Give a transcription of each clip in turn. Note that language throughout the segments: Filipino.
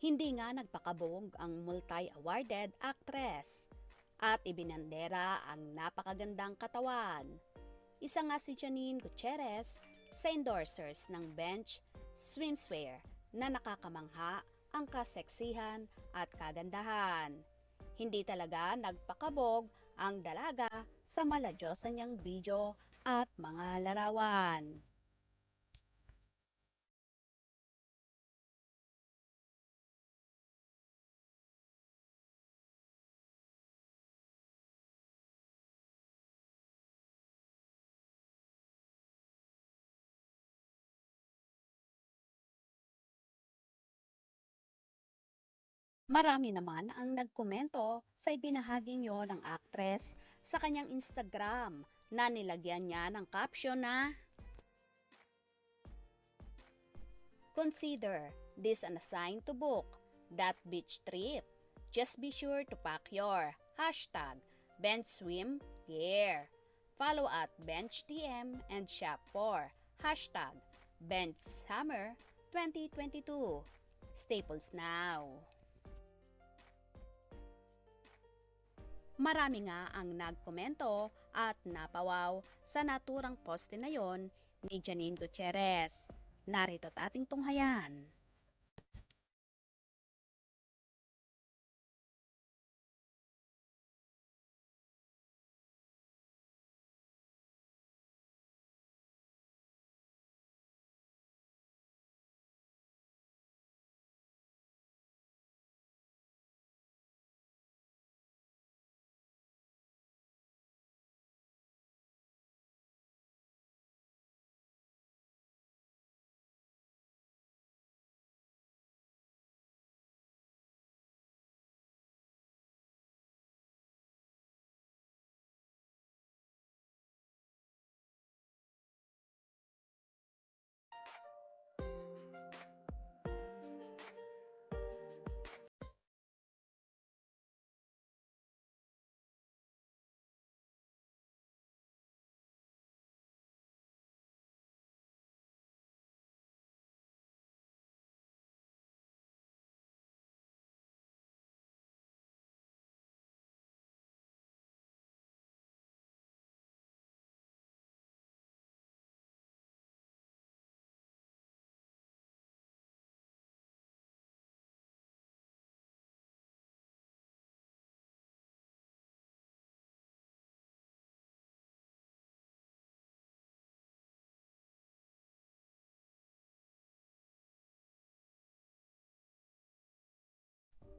Hindi nga nagpakabog ang multi-awarded actress at ibinandera ang napakagandang katawan. Isa nga si Janine Gutierrez sa endorsers ng Bench Swimwear na nakakamangha ang kaseksihan at kagandahan. Hindi talaga nagpakabog ang dalaga sa maladyosan niyang video at mga larawan. Marami naman ang nagkomento sa ibinahaging yon ng actress sa kanyang Instagram na nilagyan niya ng caption na "Consider this an assign to book that beach trip. Just be sure to pack your hashtag bench swim gear. Follow at bench TM and shop for hashtag bench summer 2022. Staples now." Marami nga ang nagkomento at napawaw sa naturang poste na yon ni Janine Gutierrez. Narito't ating tunghayan.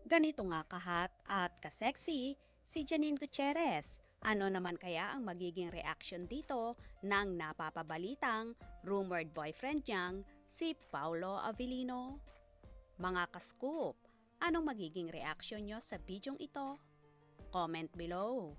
Ganito nga kahat at kaseksi si Janine Gutierrez. Ano naman kaya ang magiging reaction dito ng napapabalitang rumored boyfriend niyang si Paulo Avellino? Mga kascoop, anong magiging reaction nyo sa bidyong ito? Comment below.